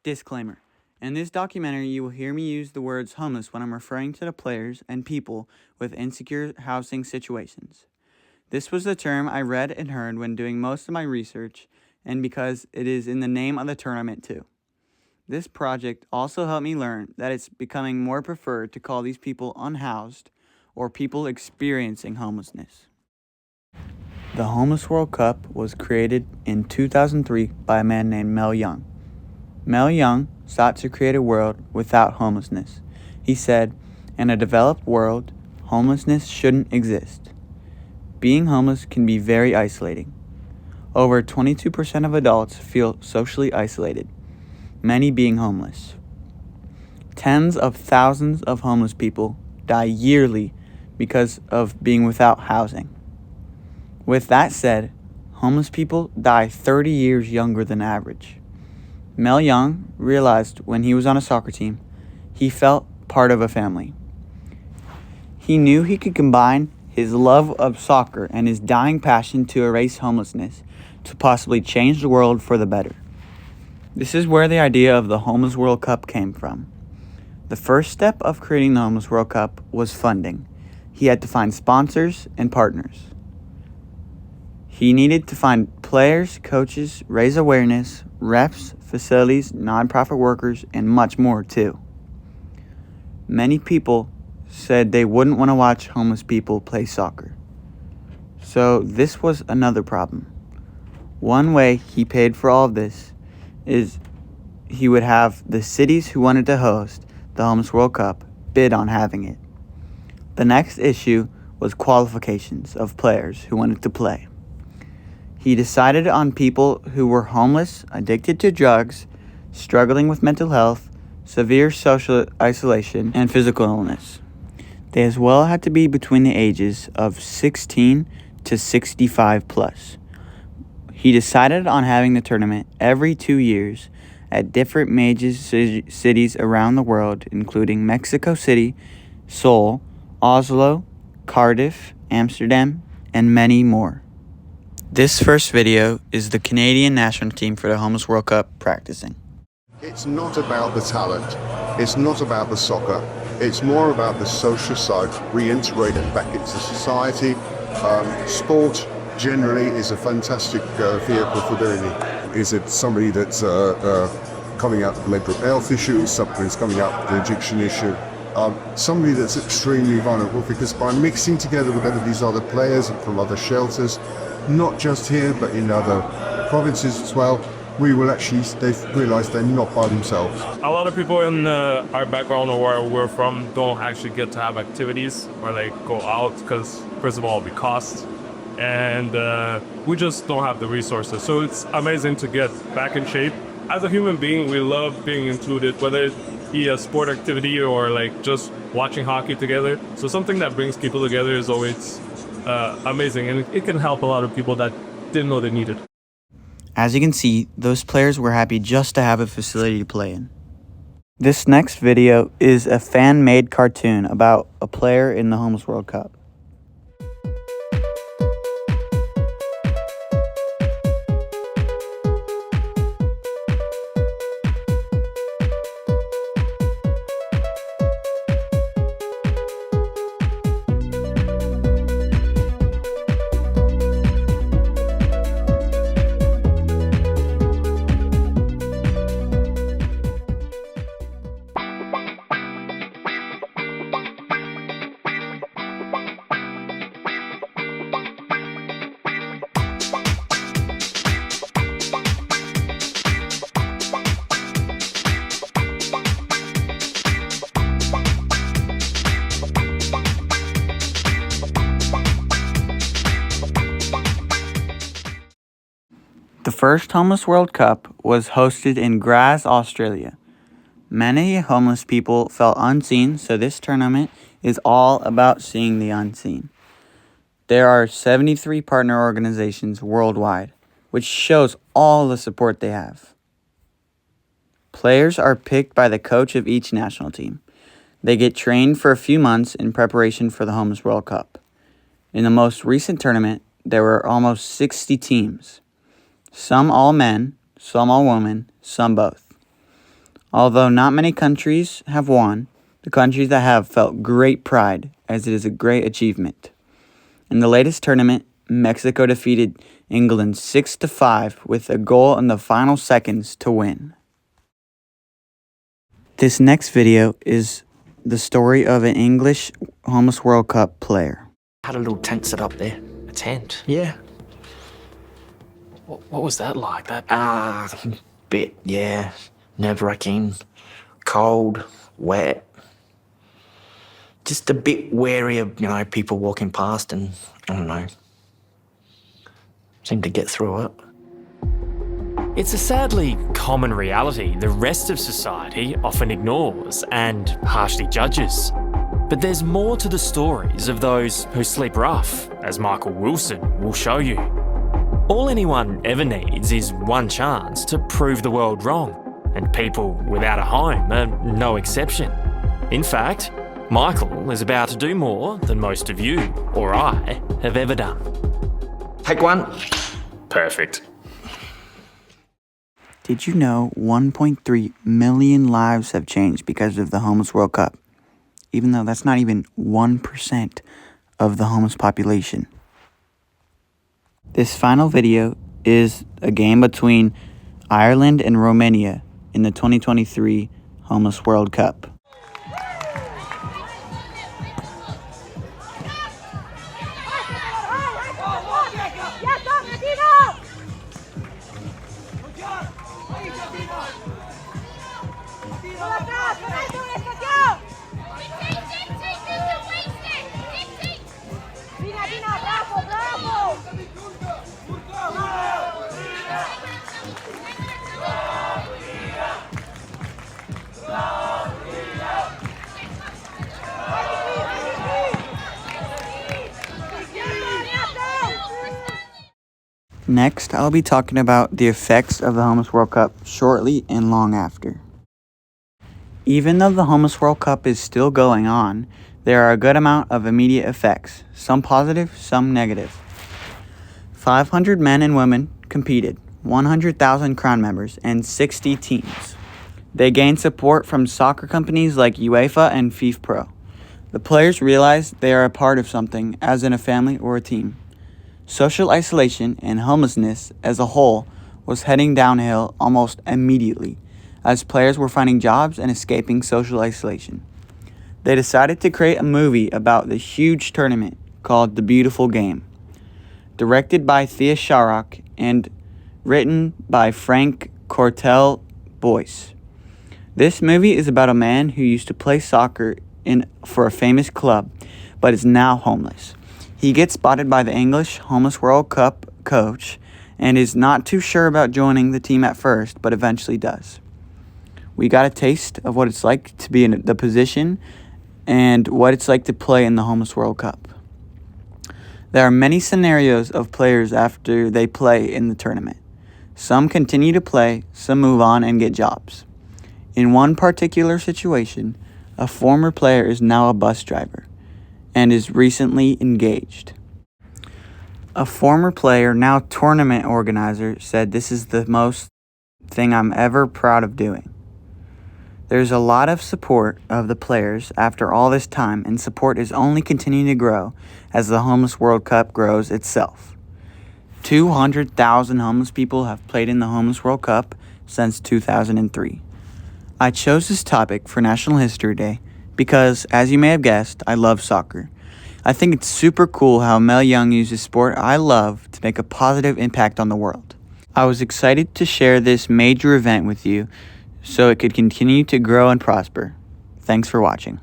Disclaimer. In this documentary, you will hear me use the words homeless when I'm referring to the players and people with insecure housing situations. This was the term I read and heard when doing most of my research, and because it is in the name of the tournament too. This project also helped me learn that it's becoming more preferred to call these people unhoused or people experiencing homelessness. The Homeless World Cup was created in 2003 by a man named Mel Young. Mel Young sought to create a world without homelessness. He said, "In a developed world, homelessness shouldn't exist. Being homeless can be very isolating. Over 22% of adults feel socially isolated, many being homeless. Tens of thousands of homeless people die yearly because of being without housing. With that said, homeless people die 30 years younger than average." Mel Young realized when he was on a soccer team, he felt part of a family. He knew he could combine his love of soccer and his dying passion to erase homelessness to possibly change the world for the better. This is where the idea of the Homeless World Cup came from. The first step of creating the Homeless World Cup was funding. He had to find sponsors and partners. He needed to find players, coaches, raise awareness, refs, facilities, nonprofit workers, and much more too. Many people said they wouldn't want to watch homeless people play soccer. So this was another problem. One way he paid for all of this is he would have the cities who wanted to host the Homeless World Cup bid on having it. The next issue was qualifications of players who wanted to play. He decided on people who were homeless, addicted to drugs, struggling with mental health, severe social isolation, and physical illness. They as well had to be between the ages of 16 to 65 plus. He decided on having the tournament every 2 years at different major cities around the world, including Mexico City, Seoul, Oslo, Cardiff, Amsterdam, and many more. This first video is the Canadian national team for the Homeless World Cup practicing. It's not about the talent. It's not about the soccer. It's more about the social side, reintegrating back into society. Sport generally is a fantastic vehicle for doing it. Is it somebody that's coming out with mental health issues, somebody that's coming out with an addiction issue, somebody that's extremely vulnerable, because by mixing together with these other players from other shelters, not just here but in other provinces as well, they've realised they're not by themselves. A lot of people in our background or where we're from don't actually get to have activities or go out because first of all it costs, and we just don't have the resources. So it's amazing to get back in shape. As a human being, we love being included, whether it be a sport activity or just watching hockey together. So something that brings people together is always amazing, and it can help a lot of people that didn't know they needed. As you can see, those players were happy just to have a facility to play in. This next video is a fan-made cartoon about a player in the Homeless World Cup. The first Homeless World Cup was hosted in Graz, Australia. Many homeless people felt unseen, so this tournament is all about seeing the unseen. There are 73 partner organizations worldwide, which shows all the support they have. Players are picked by the coach of each national team. They get trained for a few months in preparation for the Homeless World Cup. In the most recent tournament, there were almost 60 teams. Some all men, some all women, some both. Although not many countries have won, the countries that have felt great pride as it is a great achievement. In the latest tournament, Mexico defeated England 6-5 with a goal in the final seconds to win. This next video is the story of an English Homeless World Cup player. Had a little tent set up there. A tent? Yeah. What was that like? Bit, yeah. Nerve-wracking, cold, wet. Just a bit wary of, people walking past and, I don't know, seemed to get through it. It's a sadly common reality the rest of society often ignores and harshly judges. But there's more to the stories of those who sleep rough, as Michael Wilson will show you. All anyone ever needs is one chance to prove the world wrong, and people without a home are no exception. In fact, Michael is about to do more than most of you or I have ever done. Take one. Perfect. Did you know 1.3 million lives have changed because of the Homeless World Cup? Even though that's not even 1% of the homeless population. This final video is a game between Ireland and Romania in the 2023 Homeless World Cup. Next, I'll be talking about the effects of the Homeless World Cup shortly and long after. Even though the Homeless World Cup is still going on, there are a good amount of immediate effects, some positive, some negative. 500 men and women competed, 100,000 Crown members, and 60 teams. They gained support from soccer companies like UEFA and FIFA Pro. The players realized they are a part of something, as in a family or a team. Social isolation and homelessness as a whole was heading downhill almost immediately, as players were finding jobs and escaping social isolation. They decided to create a movie about the huge tournament called The Beautiful Game, directed by Thea Sharrock and written by Frank Cortel Boyce. This movie is about a man who used to play soccer for a famous club, but is now homeless. He gets spotted by the English Homeless World Cup coach and is not too sure about joining the team at first, but eventually does. We got a taste of what it's like to be in the position and what it's like to play in the Homeless World Cup. There are many scenarios of players after they play in the tournament. Some continue to play, some move on and get jobs. In one particular situation, a former player is now a bus driver and is recently engaged. A former player, now tournament organizer, said, "This is the most thing I'm ever proud of doing." There's a lot of support of the players after all this time, and support is only continuing to grow as the Homeless World Cup grows itself. 200,000 homeless people have played in the Homeless World Cup since 2003. I chose this topic for National History Day because, as you may have guessed, I love soccer. I think it's super cool how Mel Young uses sport I love to make a positive impact on the world. I was excited to share this major event with you so it could continue to grow and prosper. Thanks for watching.